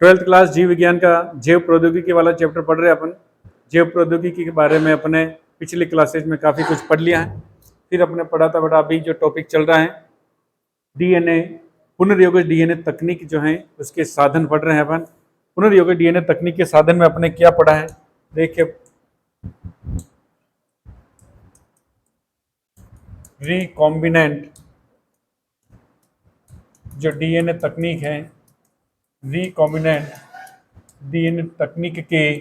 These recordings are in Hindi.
ट्वेल्थ क्लास जीव विज्ञान का जैव प्रौद्योगिकी वाला चैप्टर पढ़ रहे हैं अपन। जैव प्रौद्योगिकी के बारे में अपने पिछली क्लासेज में काफ़ी कुछ पढ़ लिया है। फिर अपने पढ़ा था बेटा, अभी जो टॉपिक चल रहा है डीएनए, पुनर्योगिक डीएनए तकनीक जो है उसके साधन पढ़ रहे हैं अपन। पुनर्योगिक डीएनए तकनीक के साधन में अपने क्या पढ़ा है देखिए, रिकॉम्बिनेंट जो डीएनए तकनीक है, रिकॉम्बिनेंट डीएनए तकनीक के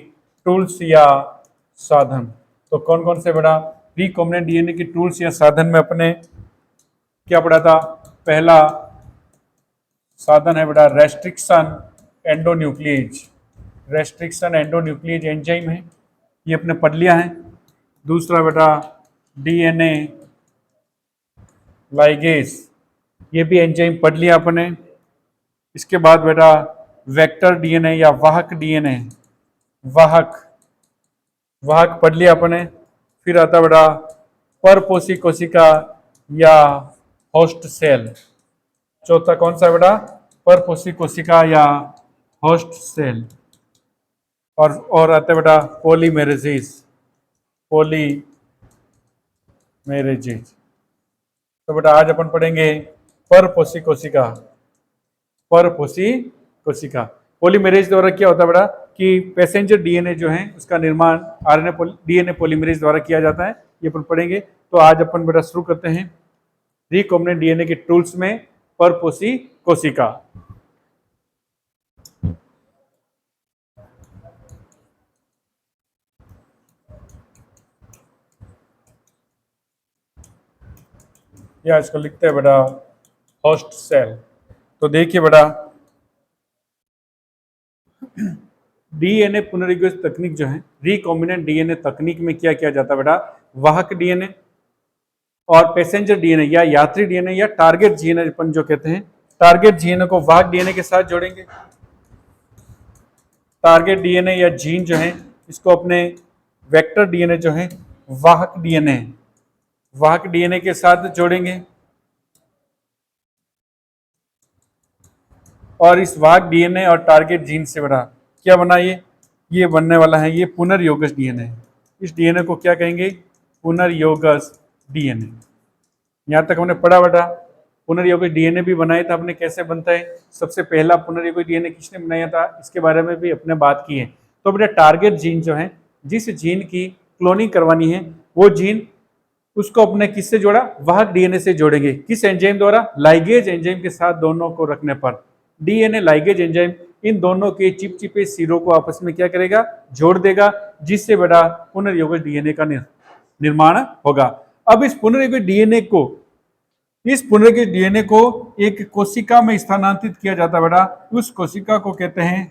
टूल्स या साधन। तो कौन कौन से बेटा रिकॉम्बिनेंट डीएनए के टूल्स या साधन में अपने क्या पढ़ा था? पहला साधन है बेटा restriction endonuclease. Restriction endonuclease enzyme है, ये अपने पढ़ लिया है। दूसरा बेटा डीएनए लाइगेज, ये भी एंजाइम पढ़ लिया अपने। इसके बाद बेटा वेक्टर डीएनए या वाहक डीएनए, वाहक पढ़ लिया अपने। फिर आता बेटा परपोषी कोशिका या होस्ट सेल। चौथा कौन सा बेटा? परपोषी कोशिका या होस्ट सेल। और आता बेटा पॉलीमेरेजिस, तो बेटा आज अपन पढ़ेंगे परपोषी कोशिका। पॉलीमेरेज द्वारा क्या होता है बेटा कि पैसेंजर डीएनए जो है उसका निर्माण आरएनए डीएनए पॉलीमेरेज द्वारा किया जाता है, ये अपन पढ़ेंगे। तो आज अपन बेटा शुरू करते हैं रिकॉम्बिनेंट डीएनए के टूल्स में परपोषी कोशिका। या इसको लिखते हैं बेटा होस्ट सेल। तो देखिए बेटा डीएनए पुनर्योगिक तकनीक जो है, रिकॉम्बिनेंट डीएनए तकनीक में क्या किया जाता है बेटा? वाहक डीएनए और पैसेंजर डीएनए या यात्री डीएनए या टारगेट डीएनए अपन जो कहते हैं, टारगेट डीएनए को वाहक डीएनए के साथ जोड़ेंगे। टारगेट डीएनए या जीन जो है इसको अपने वेक्टर डीएनए जो है वाहक डीएनए के साथ जोड़ेंगे। और इस वाहक डीएनए और टारगेट जीन से बड़ा क्या बना? ये बनने वाला है ये पुनर्योगस डीएनए। इस डीएनए को क्या कहेंगे? पुनर्योगस डीएनए। यहाँ तक हमने पढ़ा बेटा पुनर्योगस डीएनए भी बनाया था अपने, कैसे बनता है? सबसे पहला पुनर्योगस डीएनए किसने बनाया था इसके बारे में भी अपने बात की है। तो बेटा टारगेट जीन जो है, जिस जीन की क्लोनिंग करवानी है वो जीन उसको अपने किससे जोड़ा? वाहक डीएनए से जोड़ेंगे। किस एंजाइम द्वारा? लाइगेज एंजाइम के साथ दोनों को रखने पर डीएनए लाइगेज एंजाइम इन दोनों के चिपचिपे सिरों को आपस में क्या करेगा? जोड़ देगा, जिससे बेटा पुनर्योगिक डीएनए का निर्माण होगा। अब इस पुनर्योगिक डीएनए को एक कोशिका में स्थानांतरित किया जाता है बेटा, उस कोशिका को कहते हैं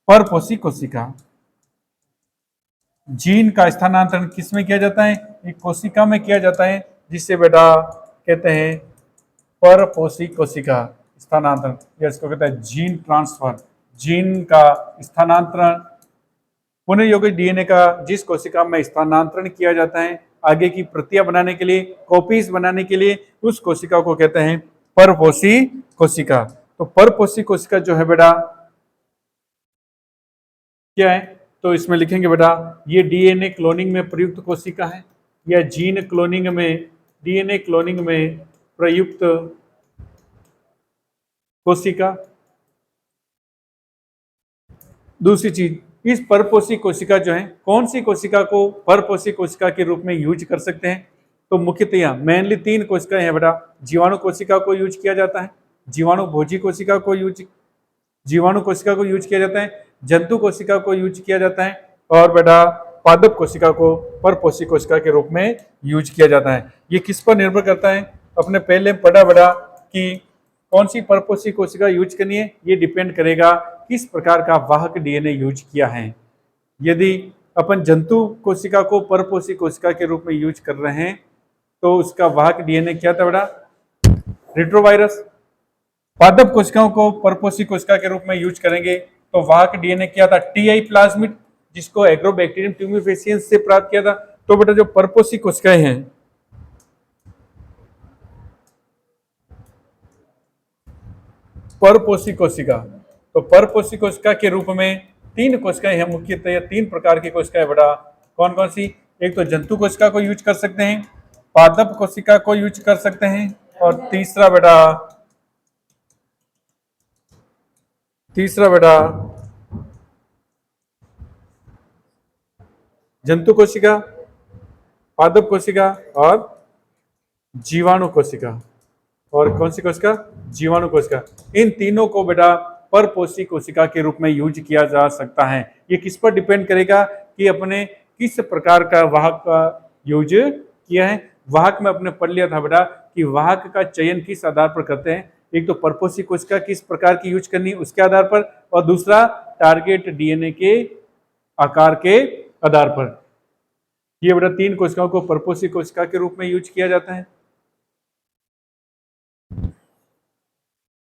परपोषी कोशिका। जीन का स्थानांतरण किस में किया जाता है? एक कोशिका में किया जाता है, जिससे बेटा कहते हैं परपोषी कोशिका स्थानांतरण, या इसको कहते हैं जीन ट्रांसफर। जीन का स्थानांतरण पुनर्योगिक डीएनए का जिस कोशिका में स्थानांतरण किया जाता है आगे की प्रतियां बनाने के लिए, कॉपीज बनाने के लिए, उस कोशिका को कहते हैं परपोषी कोशिका। तो परपोषी कोशिका जो है बेटा क्या है? तो इसमें लिखेंगे बेटा ये डीएनए क्लोनिंग में प्रयुक्त कोशिका है, या जीन क्लोनिंग में, डीएनए क्लोनिंग में प्रयुक्त कोशिका। दूसरी चीज, इस परपोषी कोशिका जो है, कौन सी कोशिका को परपोषी कोशिका के रूप में यूज कर सकते हैं? तो मुख्यतया मेनली 3 कोशिकाएं हैं बेटा। जीवाणु कोशिका को यूज किया जाता है, जीवाणु भोजी कोशिका को यूज किया जाता है, जंतु कोशिका को यूज किया जाता है, और बेटा पादप कोशिका को परपोषी कोशिका के रूप में यूज किया जाता है। ये किस पर निर्भर करता है? अपने पहले पढ़ा बेटा कि कौन सी परपोषी कोशिका यूज करनी है, ये डिपेंड करेगा किस प्रकार का वाहक डीएनए यूज किया है। यदि अपन जंतु कोशिका को परपोषी कोशिका के रूप में यूज कर रहे हैं तो उसका वाहक डीएनए क्या था बेटा? रेट्रोवायरस। पादप कोशिकाओं को परपोषी कोशिका के रूप में यूज करेंगे तो वाहक डीएनए क्या था? टीआई प्लाज्मिड, जिसको एग्रोबैक्टीरियम ट्यूमिफेसियंस से प्राप्त किया था। तो बेटा जो परपोषी कोशिकाएं हैं, परपोषी कोशिका तो परपोषी कोशिका के रूप में तीन कोशिकाएं हैं, मुख्यतः तीन प्रकार की कोशिकाएं बेटा। कौन कौन सी? एक तो जंतु कोशिका को यूज कर सकते हैं, पादप कोशिका को यूज कर सकते हैं, और तीसरा बेटा जंतु कोशिका, पादप कोशिका और जीवाणु कोशिका। और कौन सी कोशिका? जीवाणु कोशिका। इन तीनों को बेटा परपोषी कोशिका के रूप में यूज किया जा सकता है। ये किस पर डिपेंड करेगा कि अपने किस प्रकार का वाहक का यूज किया है। वाहक में अपने पढ़ लिया था बेटा कि वाहक का चयन किस आधार पर करते हैं। एक तो परपोषी कोशिका किस प्रकार की यूज करनी उसके आधार पर, और दूसरा टारगेट डीएनए के आकार के आधार पर। ये बेटा तीन कोशिकाओं को परपोषी कोशिका के रूप में यूज किया जाता है।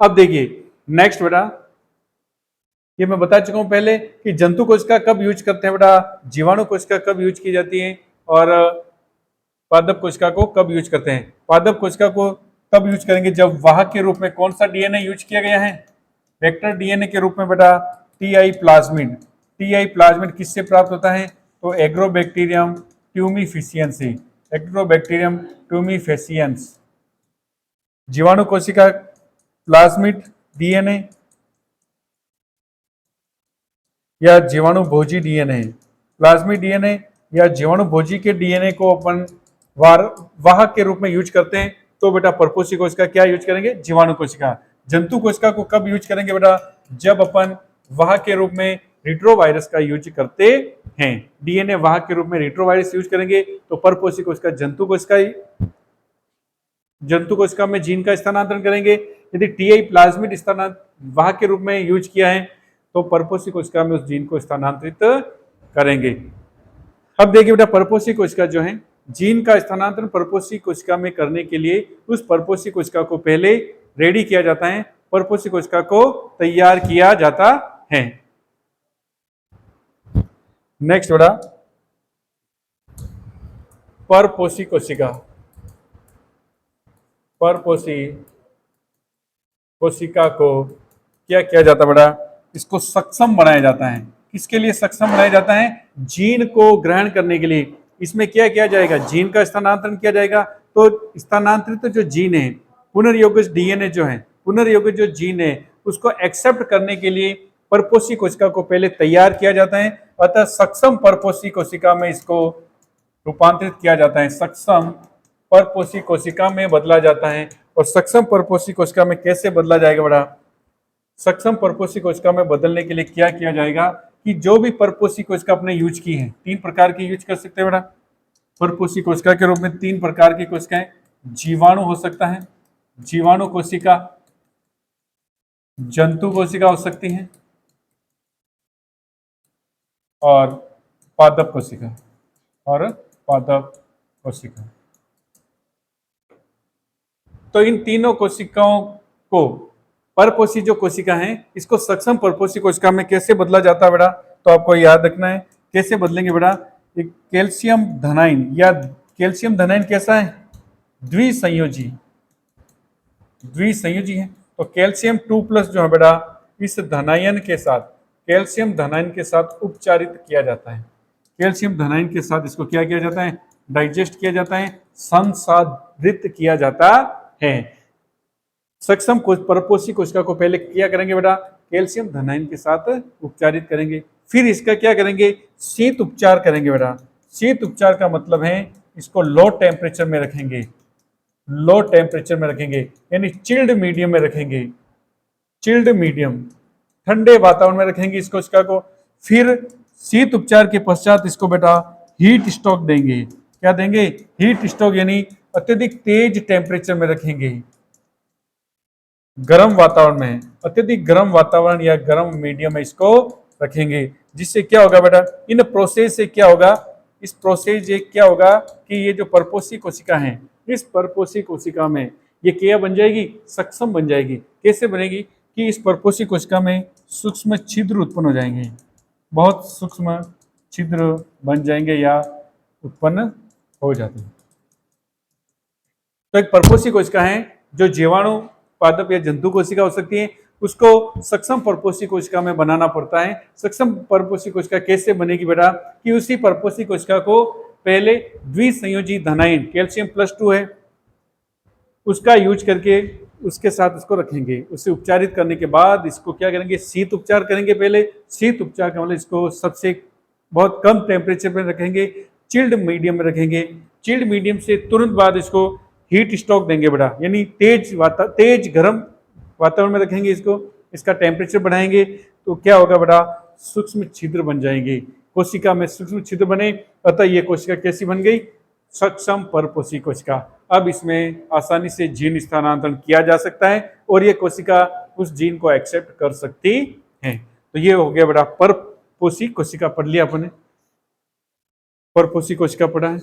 अब देखिए नेक्स्ट बेटा, ये मैं बता चुका हूं पहले कि जंतु कोशिका कब यूज करते हैं बेटा, जीवाणु कोशिका कब यूज की जाती है, और पादप कोशिका को कब यूज करते हैं। पादप कोशिका को तब यूज करेंगे जब वाहक के रूप में कौन सा डीएनए यूज किया गया है, वेक्टर डीएनए के रूप में बेटा टीआई प्लाज्मिड। टीआई प्लाज्मिड किससे प्राप्त होता है? तो एग्रोबैक्टीरियम ट्यूमीफिशियंस से, एग्रोबैक्टीरियम ट्यूमीफिशियंस। जीवाणु कोशिका प्लाज्मिड डीएनए या जीवाणु भोजी डीएनए, प्लाज्मिड डीएनए या जीवाणु भोजी के डीएनए को अपन वाहक के रूप में यूज करते हैं, तो बेटा परपोषी कोशिका क्या यूज करेंगे? जीवाणु कोशिका। जंतु कोशिका को कब यूज करेंगे बेटा? जब अपन वाहक के रूप में रिट्रोवायरस का यूज करते हैं। डीएनए वाहक के रूप में रिट्रोवायरस यूज करेंगे तो परपोषी कोशिका जंतु कोशिका में जीन का स्थानांतरण करेंगे। यदि टीआई प्लाज्मिड वाहक के रूप में यूज किया है तो परपोषी कोशिका में उस जीन को स्थानांतरित करेंगे। अब देखिए बेटा परपोषी कोशिका जो है, जीन का स्थानांतरण परपोषी कोशिका में करने के लिए उस परपोषी कोशिका को पहले रेडी किया जाता है, परपोषी कोशिका को तैयार किया जाता है। नेक्स्ट बेटा परपोषी कोशिका, परपोषी कोशिका को क्या किया जाता है बेटा? इसको सक्षम बनाया जाता है। किसके लिए सक्षम बनाया जाता है? जीन को ग्रहण करने के लिए। इसमें क्या किया जाएगा? जीन का स्थानांतरण किया जाएगा। तो स्थानांतरित जो जीन है, पुनर्योगज डीएनए जो है, पुनर्योगज जो जीन है उसको एक्सेप्ट करने के लिए परपोषी कोशिका को पहले तैयार किया जाता है। अतः सक्षम परपोषी कोशिका में इसको रूपांतरित किया जाता है, सक्षम परपोषी कोशिका में बदला जाता है। और सक्षम परपोषी कोशिका में कैसे बदला जाएगा बेटा? सक्षम परपोषी कोशिका में बदलने के लिए क्या किया जाएगा कि जो भी परपोषी कोशिका आपने यूज की है, तीन प्रकार की यूज कर सकते हैं बेटा परपोषी कोशिका के रूप में। तीन प्रकार की कोशिकाएं, जीवाणु हो सकता है, जीवाणु कोशिका, जंतु कोशिका हो सकती है, और पादप कोशिका, तो इन तीनों कोशिकाओं को परपोषी जो कोशिका है इसको सक्षम परपोषी कोशिका में कैसे बदला जाता है बेटा? तो आपको याद रखना है कैसे बदलेंगे बेटा। एक कैल्शियम धनाइन, या कैल्शियम धनाइन कैसा है? द्विसंयोजी है। तो कैल्शियम 2+ जो है बेटा इस धनायन के साथ, कैल्शियम धनायन के साथ उपचारित किया जाता है। कैल्शियम धनायन के साथ इसको क्या किया जाता है? डाइजेस्ट किया जाता है, संसाधित किया जाता है। सक्षम परपोषी कोशिका को पहले क्या करेंगे बेटा? कैल्शियम धनायन के साथ उपचारित करेंगे। फिर इसका क्या करेंगे? शीत उपचार करेंगे बेटा। शीत उपचार का मतलब है इसको लो टेम्परेचर में रखेंगे, लो टेम्परेचर में रखेंगे, यानी चिल्ड मीडियम में रखेंगे, चिल्ड मीडियम, ठंडे वातावरण में रखेंगे इस कोशिका को। फिर शीत उपचार के पश्चात इसको बेटा हीट स्ट्रोक देंगे। क्या देंगे? हीट स्ट्रोक, यानी अत्यधिक तेज टेम्परेचर में रखेंगे, गर्म वातावरण में, अत्यधिक गर्म वातावरण या गर्म मीडियम में इसको रखेंगे। जिससे क्या होगा बेटा? इन प्रोसेस से क्या होगा? इस प्रोसेस से क्या होगा कि ये जो परपोषी कोशिका है, इस परपोषी कोशिका में ये क्या बन जाएगी? सक्षम बन जाएगी। कैसे बनेगी? कि इस परपोषी कोशिका में सूक्ष्म छिद्र उत्पन्न हो जाएंगे, बहुत सूक्ष्म छिद्र बन जाएंगे या उत्पन्न हो जाते हैं। तो एक परपोषी कोशिका है जो जीवाणु, पादप या जंतु कोशिका हो सकती है। उसको सक्षम परपोषी कोशिका में बनाना पड़ता है। सक्षम परपोषी कोशिका कैसे बनेगी बेटा, कि उसी परपोषी कोशिका को पहले द्विसंयोजी धनायन Ca+2 है उसका यूज करके उसके साथ इसको रखेंगे। उसे उपचारित करने के बाद इसको क्या करेंगे, शीत उपचार करेंगे। पहले शीत उपचार का मतलब इसको सबसे बहुत कम टेम्परेचर में रखेंगे, चिल्ड मीडियम में रखेंगे। चिल्ड मीडियम से तुरंत बाद इसको हीट स्ट्रोक देंगे बेटा, यानी तेज गर्म वातावरण में रखेंगे इसको। इसका टेम्परेचर बढ़ाएंगे तो क्या होगा बेटा, सूक्ष्म छिद्र बन जाएंगे, कोशिका में सूक्ष्म छिद्र बने। अतः ये कोशिका कैसी बन गई, सक्षम परपोषी कोशिका। अब इसमें आसानी से जीन स्थानांतरण किया जा सकता है और ये कोशिका उस जीन को एक्सेप्ट कर सकती है। तो ये हो गया बेटा परपोषी कोशिका, पढ़ लिया अपने, परपोषी कोशिका पढ़ा है।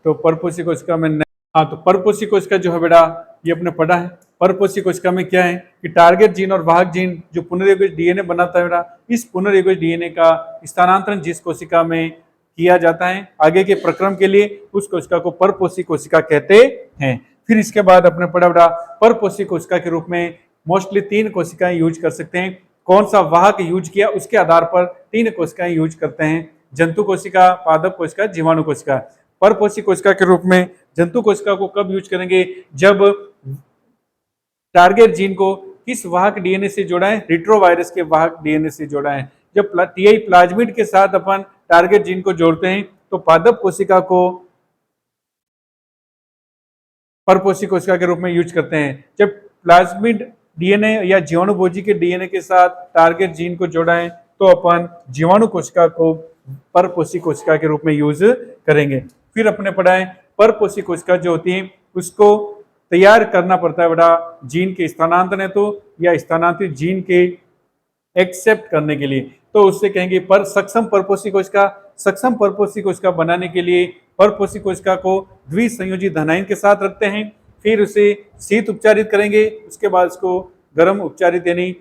तो परपोषी कोशिका में तो परपोषी कोशिका जो है बेटा ये अपने पढ़ा है। परपोषी कोशिका में क्या है कि टारगेट जीन और वाहक जीन जो पुनर्योजित डीएनए बनाता है बेटा, इस पुनर्योजित डीएनए का स्थानांतरण जिस कोशिका में किया जाता है आगे के प्रक्रम के लिए, उस कोशिका को परपोषी कोशिका कहते हैं। फिर इसके बाद अपने पढ़ा बेटा परपोषी कोशिका के रूप में मोस्टली 3 कोशिकाएं यूज कर सकते हैं। कौन सा वाहक यूज किया उसके आधार पर 3 कोशिकाएं यूज करते हैं, जंतु कोशिका, पादप कोशिका, जीवाणु कोशिका। परपोषी कोशिका के रूप में जंतु कोशिका को कब यूज करेंगे, जब टारगेट जीन को किस वाहक डीएनए से जोड़ा है, रिट्रोवायरस के वाहक डीएनए से जोड़ा है। जब टीआई प्लाज्मिड के साथ अपन टारगेट जीन को जोड़ते हैं तो पादप कोशिका को परपोषी कोशिका के रूप में यूज करते हैं। जब प्लाज्मिड डीएनए या जीवाणु भोजी के डीएनए के साथ टारगेट जीन को जोड़ा है तो अपन जीवाणु कोशिका को परपोषी कोशिका के रूप में यूज करेंगे। फिर अपने पढ़ा है परपोषी कोशिका जो होती है उसको तैयार करना पड़ता है बेटा जीन के स्थानांतरण हेतु या स्थानांतरित जीन के एक्सेप्ट करने के लिए, तो उससे कहेंगे पर सक्षम परपोषी कोशिका। सक्षम परपोषी कोशिका बनाने के लिए परपोषी कोशिका को द्विसंयोजी धनायन के साथ रखते हैं, फिर उसे शीत उपचारित करेंगे, उसके बाद उसको गर्म उपचारित यानी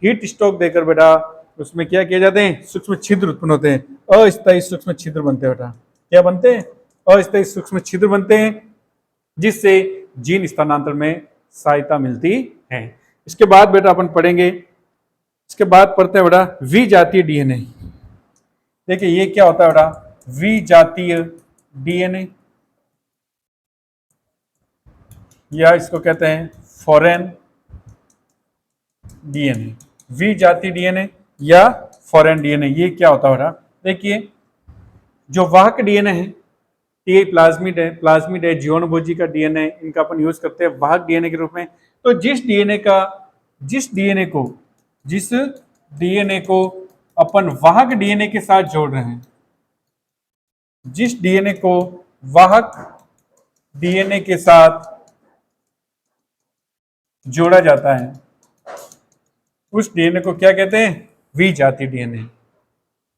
हीट स्ट्रोक देकर बेटा उसमें क्या किए जाते हैं, सूक्ष्म छिद्र उत्पन्न होते हैं, अस्थायी सूक्ष्म छिद्र बनते हैं बेटा। क्या बनते हैं, अस्थायी सूक्ष्म छिद्र बनते हैं, जिससे जीन स्थानांतरण में सहायता मिलती है। इसके बाद बेटा अपन पढ़ेंगे, इसके बाद पढ़ते हैं बेटा विजातीय डीएनए। देखिए ये क्या होता है बेटा, विजातीय डीएनए या इसको कहते हैं फॉरेन डीएनए। विजातीय डीएनए या फॉरेन डीएनए, ये क्या होता है बेटा, देखिए जो वाहक डीएनए है, टीआई प्लाज्मिड है, जीवाणु भोजी का डीएनए, इनका अपन यूज करते हैं वाहक डीएनए के रूप में। तो जिस डीएनए को अपन वाहक डीएनए के साथ जोड़ रहे हैं, जिस डीएनए को वाहक डीएनए के साथ जोड़ा जाता है उस डीएनए को क्या कहते हैं, विजातीय डीएनए।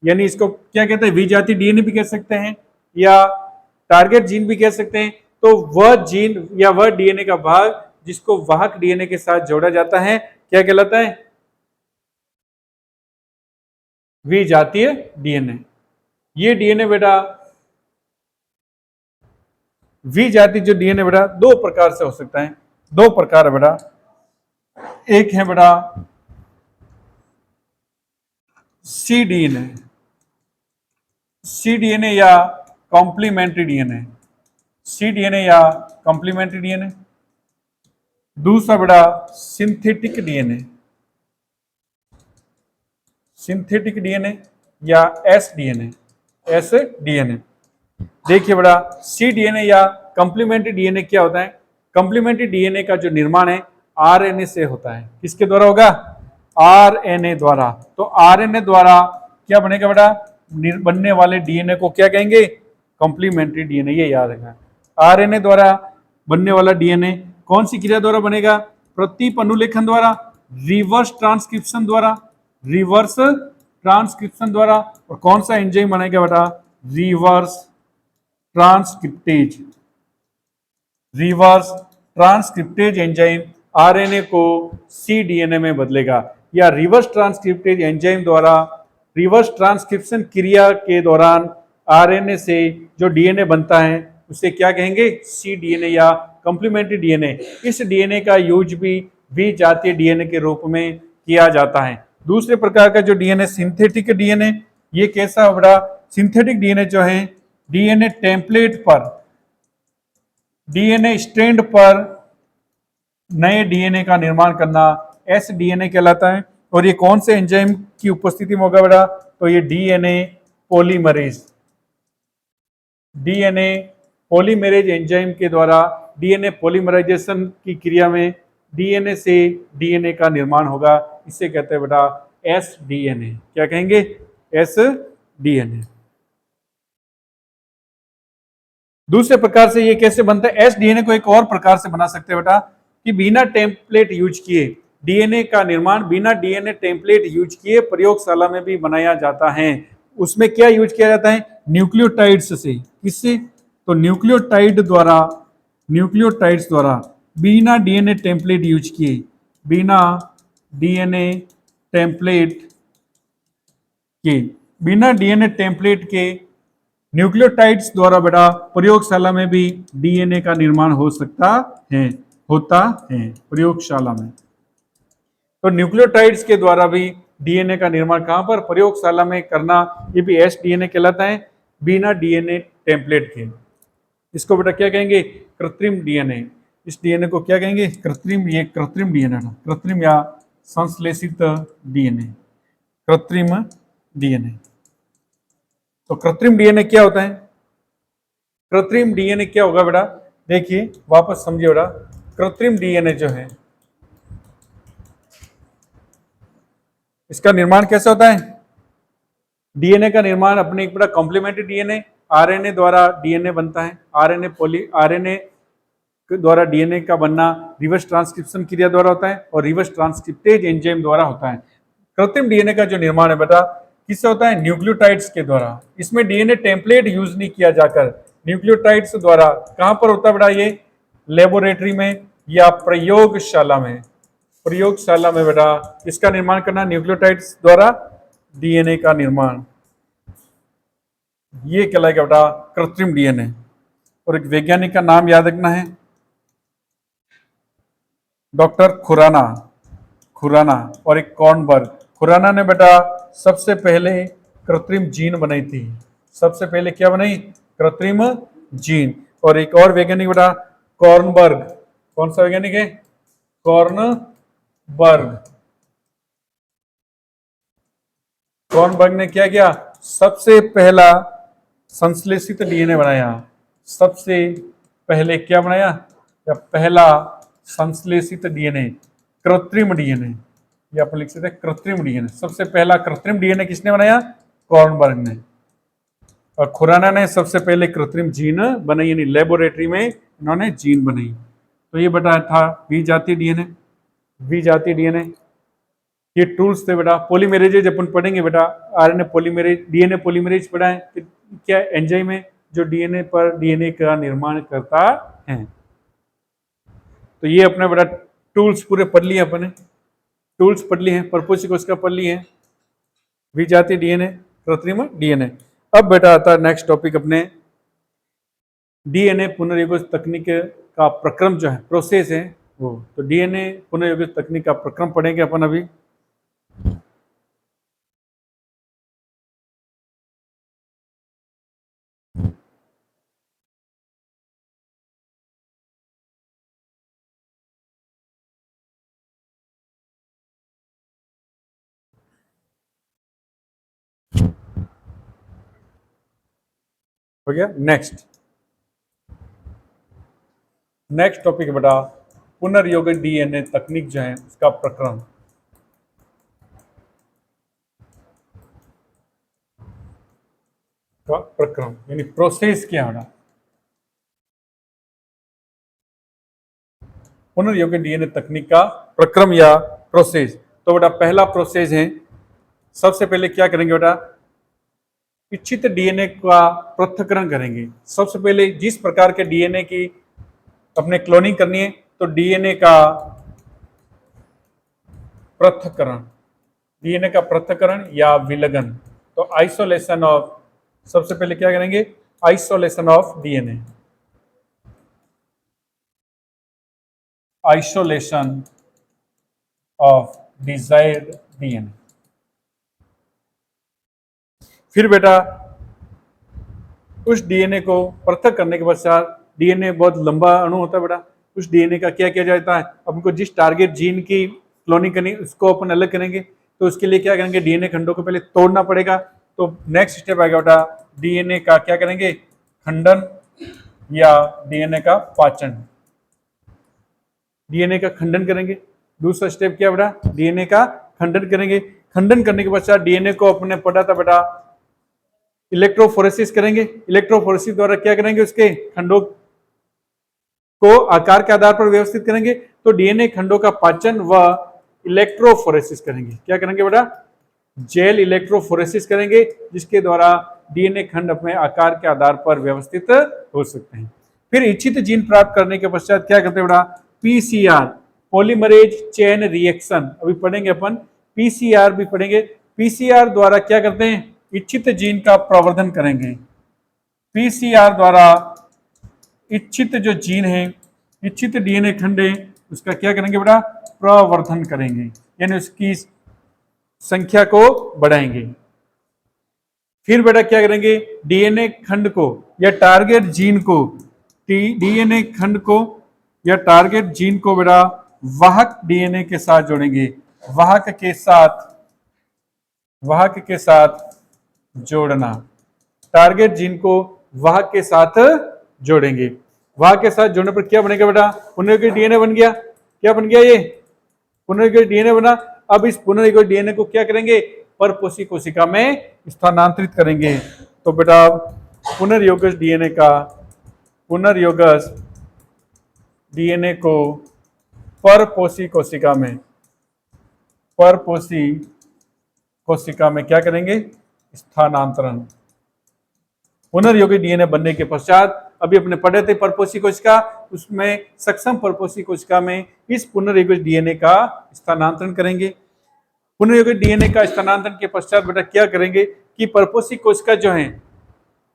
यानी इसको क्या कहते हैं, विजातीय डीएनए भी कह सकते हैं या टारगेट जीन भी कह सकते हैं। तो वह जीन या वह डीएनए का भाग जिसको वाहक डीएनए के साथ जोड़ा जाता है क्या कहलाता है, विजातीय डीएनए। ये डीएनए बेटा, विजातीय जो डीएनए बेटा 2 प्रकार से हो सकता है, 2 प्रकार है बेटा। एक है बेटा सी डीएनए या कॉम्प्लीमेंट्री डीएनए, सी डीएनए या कॉम्प्लीमेंट्री डीएनए। दूसरा बेटा सिंथेटिक डीएनए, सिंथेटिक डीएनए या एस डीएनए। देखिए बेटा सी डीएनए या कॉम्प्लीमेंट्री डीएनए क्या होता है, कॉम्प्लीमेंट्री डीएनए का जो निर्माण है आरएनए से होता है। किसके द्वारा होगा, आरएनए द्वारा। तो आरएनए द्वारा क्या बनेगा बेटा, बनने वाले डीएनए को क्या कहेंगे, कॉम्प्लीमेंट्री डीएनए। ये याद रखना, आरएनए द्वारा बनने वाला डीएनए कौन सी क्रिया द्वारा बनेगा, प्रतिप अनुलेखन द्वारा, रिवर्स ट्रांसक्रिप्शन द्वारा, रिवर्स ट्रांसक्रिप्शन द्वारा। और कौन सा एंजाइम बनेगा बेटा, reverse transcriptase, reverse transcriptase enzyme RNA को सी डीएनए में बदलेगा। या रिवर्स ट्रांसक्रिप्टेज एंजाइम द्वारा रिवर्स ट्रांसक्रिप्शन क्रिया के दौरान आरएनए से जो डीएनए बनता है उसे क्या कहेंगे, सी डीएनए या कॉम्प्लीमेंट्री डीएनए। इस डीएनए का यूज भी विजातीय डीएनए के रूप में किया जाता है। दूसरे प्रकार का जो डीएनए सिंथेटिक डीएनए, ये कैसा बड़ा सिंथेटिक डीएनए जो है डीएनए टेम्पलेट पर, डीएनए स्ट्रैंड पर नए डीएनए का निर्माण करना एस डीएनए कहलाता है। और ये कौन से एंजाइम की उपस्थिति में होगा बेटा, तो ये DNA polymerase, DNA polymerase enzyme के द्वारा डीएनए पॉलीमराइजेशन की क्रिया में डीएनए से डीएनए का निर्माण होगा। इसे कहते हैं बेटा एस डीएनए। क्या कहेंगे, एस डीएनए। दूसरे प्रकार से ये कैसे बनता है, एस डीएनए को एक और प्रकार से बना सकते हैं बेटा कि बिना टेम्पलेट यूज किए डीएनए का निर्माण, बिना डीएनए टेम्पलेट यूज किए प्रयोगशाला में भी बनाया जाता है। उसमें क्या यूज किया जाता है, न्यूक्लियोटाइड्स से। किससे, तो न्यूक्लियोटाइड्स द्वारा बिना डीएनए टेम्पलेट यूज किए, बिना डीएनए टेम्पलेट के, बिना डीएनए टेम्पलेट के न्यूक्लियोटाइड्स द्वारा बेटा प्रयोगशाला में भी डीएनए का निर्माण हो सकता है, होता है प्रयोगशाला में। तो न्यूक्लियोटाइड्स के द्वारा भी डीएनए का निर्माण कहां पर, प्रयोगशाला में करना, ये भी एस डीएनए कहलाता है, बिना डीएनए टेम्पलेट के। इसको बेटा क्या कहेंगे, कृत्रिम डीएनए। इस डीएनए को क्या कहेंगे, कृत्रिम, ये कृत्रिम डीएनए, कृत्रिम या संश्लेषित डीएनए, कृत्रिम डीएनए। तो कृत्रिम डीएनए क्या होता है, कृत्रिम डीएनए क्या होगा बेटा, देखिए वापस समझिए बेटा। कृत्रिम डीएनए जो है इसका निर्माण कैसे होता है, डीएनए का निर्माण अपने एक बड़ा कॉम्प्लीमेंट्री डीएनए, आरएनए द्वारा डीएनए बनता है। आरएनए द्वारा डीएनए का बनना रिवर्स ट्रांसक्रिप्शन क्रिया द्वारा होता है और रिवर्स ट्रांसक्रिप्टेज एंजाइम द्वारा होता है। कृत्रिम डीएनए का जो निर्माण है बेटा किससे होता है, न्यूक्लियोटाइड्स के द्वारा। इसमें डीएनए टेम्पलेट यूज नहीं किया जाकर न्यूक्लियोटाइड्स द्वारा, कहां पर होता है बेटा, ये लेबोरेटरी में या प्रयोगशाला में, प्रयोगशाला में बेटा इसका निर्माण करना, न्यूक्लियोटाइड्स द्वारा डीएनए का निर्माण, ये कहलाएगा बेटा कृत्रिम डीएनए। और एक वैज्ञानिक का नाम याद रखना है, डॉक्टर खुराना और एक कॉर्नबर्ग। खुराना ने बेटा सबसे पहले कृत्रिम जीन बनाई थी, सबसे पहले क्या बनाई, कृत्रिम जीन। और एक और वैज्ञानिक बेटा कॉर्नबर्ग, कौन सा वैज्ञानिक है, कॉर्नबर्ग ने क्या किया, सबसे पहला संश्लेषित डीएनए बनाया, सबसे पहले क्या बनाया, या पहला संश्लेषित डीएनए, कृत्रिम डीएनए, ये आप लिख सकते हैं कृत्रिम डीएनए। सबसे पहला कृत्रिम डीएनए किसने बनाया, कॉर्नबर्ग ने। और खुराना ने सबसे पहले कृत्रिम जीन बनाई, यानी लेबोरेटरी में इन्होंने जीन बनाई। तो ये बेटा था विजातीय डीएनए, विजातीय डीएनए। ये टूल्स थे बेटा। पॉलीमेरेजेज अपन पढ़ेंगे बेटा, आरएनए पॉलीमेरेज, डीएनए पॉलीमेरेज पढ़ा है, क्या एंजाइम है जो डीएनए पर डीएनए का निर्माण करता है। तो ये अपने बेटा टूल्स पूरे पढ़ लिए अपने, टूल्स पढ़ लिए हैं, पर्पोसिक कोशिका पढ़ लिए हैं, विजातीय डीएनए, कृत्रिम डीएनए। अब बेटा आता है नेक्स्ट टॉपिक अपने डीएनए पुनर्योजित तकनीक का प्रक्रम जो है, प्रोसेस है वो। तो डीएनए पुनर्योजित तकनीक का प्रक्रम पढ़ेंगे अपन अभी। हो गया, नेक्स्ट टॉपिक बेटा पुनर्योजित डीएनए तकनीक जो है उसका प्रक्रम। का प्रक्रम यानी प्रोसेस क्या होना, पुनर्योजित डीएनए तकनीक का प्रक्रम या प्रोसेस। तो बेटा पहला प्रोसेस है, सबसे पहले क्या करेंगे बेटा, इच्छित डीएनए का पृथक्करण करेंगे। सबसे पहले जिस प्रकार के डीएनए की अपने क्लोनिंग करनी है, तो डीएनए का पृथक्करण, डीएनए का पृथक्करण या विलगन। तो आइसोलेशन ऑफ, सबसे पहले क्या करेंगे, isolation of DNA, isolation of desired DNA. फिर बेटा उस डीएनए को पृथक करने के पश्चात, डीएनए बहुत लंबा अणु होता है बेटा, उस डीएनए का क्या किया जाता है, हमको जिस टारगेट जीन की क्लोनिंग करनी उसको अपन अलग करेंगे, तो उसके लिए क्या करेंगे, डीएनए खंडों को पहले तोड़ना पड़ेगा। तो नेक्स्ट स्टेप आएगा बेटा, डीएनए का क्या करेंगे, खंडन या डीएनए का पाचन, डीएनए का खंडन करेंगे। दूसरा स्टेप क्या बेटा, डीएनए का खंडन करेंगे। खंडन करने के पश्चात डीएनए को अपने पढ़ा था बेटा इलेक्ट्रोफोरेसिस करेंगे। इलेक्ट्रोफोरेसिस द्वारा क्या करेंगे, उसके खंडों को आकार के आधार पर व्यवस्थित करेंगे। तो डीएनए खंडों का पाचन व इलेक्ट्रोफोरेसिस करेंगे। क्या करेंगे बेटा, जेल इलेक्ट्रोफोरेसिस करेंगे, जिसके द्वारा डीएनए खंड अपने आकार के आधार पर व्यवस्थित हो सकते हैं। फिर इच्छित जीन प्राप्त करने के पश्चात क्या करते हैं बेटा, पीसीआर पॉलीमरेज चेन रिएक्शन अभी पढ़ेंगे अपन, पीसीआर भी पढ़ेंगे। पीसीआर द्वारा क्या करते हैं, इच्छित जीन का प्रवर्धन करेंगे। पीसीआर द्वारा इच्छित जो जीन है, इच्छित डीएनए खंड है, उसका क्या करेंगे बेटा, प्रवर्धन करेंगे, यानी उसकी संख्या को बढ़ाएंगे। फिर बेटा क्या करेंगे, डीएनए खंड को या टारगेट जीन को, डीएनए खंड को या टारगेट जीन को बेटा वाहक डीएनए के साथ जोड़ेंगे। वाहक के साथ जोड़ना, टारगेट जीन को वाहक के साथ जोड़ेंगे। वाहक के साथ जोड़ने पर क्या बनेगा बेटा, पुनर्योगी डीएनए बन गया। क्या बन गया, ये पुनर्योगी डीएनए बना। अब इस पुनर्योगी डीएनए को क्या करेंगे, परपोषी कोशिका में स्थानांतरित करेंगे। तो बेटा पुनर्योगज डीएनए को परपोषी कोशिका में क्या करेंगे, स्थानांतरण। पुनर्योगी डीएनए बनने के पश्चात अभी अपने पढ़े थे परपोषी कोशिका, उसमें सक्षम परपोषी कोशिका में इस पुनर्योगी डीएनए का स्थानांतरण करेंगे। पुनर्योगी डीएनए का स्थानांतरण के पश्चात बेटा क्या करेंगे कि परपोषी कोशिका जो है,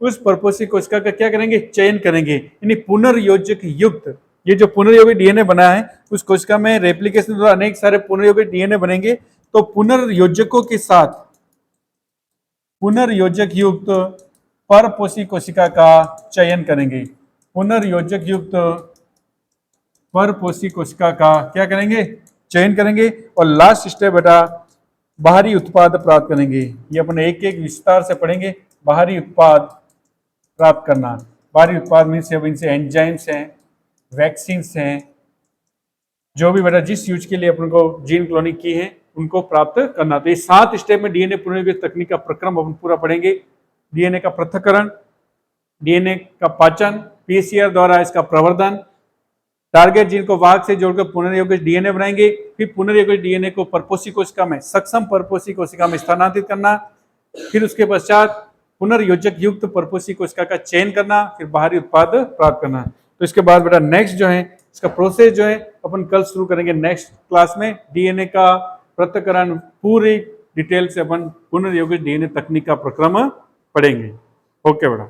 उस परपोषी कोशिका का क्या करेंगे, चयन करेंगे। यानी पुनर्योजक युक्त ये जो पुनर्योगी डीएनए बना है, उस कोशिका में रेप्लिकेशन द्वारा अनेक सारे पुनर्योगी डीएनए बनेंगे। तो पुनर्योजकों के साथ पुनर्योजक युक्त परपोषी कोशिका का चयन करेंगे। पुनर्योजक युक्त परपोषी कोशिका का क्या करेंगे, चयन करेंगे। और लास्ट स्टेप बेटा बाहरी उत्पाद प्राप्त करेंगे। ये अपने एक एक विस्तार से पढ़ेंगे। बाहरी उत्पाद प्राप्त करना, बाहरी उत्पाद मीन्स इनसे एंजाइम्स हैं, वैक्सीन हैं, जो भी बेटा जिस यूज के लिए अपन को जीन क्लोनिंग की है उनको प्राप्त करना। तो ये 7 स्टेप में डीएनए पुनर्योगी तकनीक का प्रक्रम अपन पूरा पढ़ेंगे। डीएनए का पृथक्करण, डीएनए का पाचन, पीसीआर द्वारा इसका प्रवर्धन, टारगेट जीन को वाहक से जोड़कर पुनर्योगी डीएनए बनाएंगे। फिर पुनर्योगी डीएनए को परपोषी कोशिका में, सक्षम परपोषी कोशिका में स्थानांतरित करना। फिर उसके पश्चात पुनर्योजक युक्त परपोषी कोशिका का चयन करना, फिर बाहरी उत्पाद प्राप्त करना। तो इसके बाद बेटा नेक्स्ट जो है इसका प्रोसेस जो है अपन कल शुरू करेंगे नेक्स्ट क्लास में। डीएनए का पृथक्करण पूरी डिटेल से अपन पुनर्योगी डीएनए तकनीक का प्रक्रम पढ़ेंगे। ओके बेटा।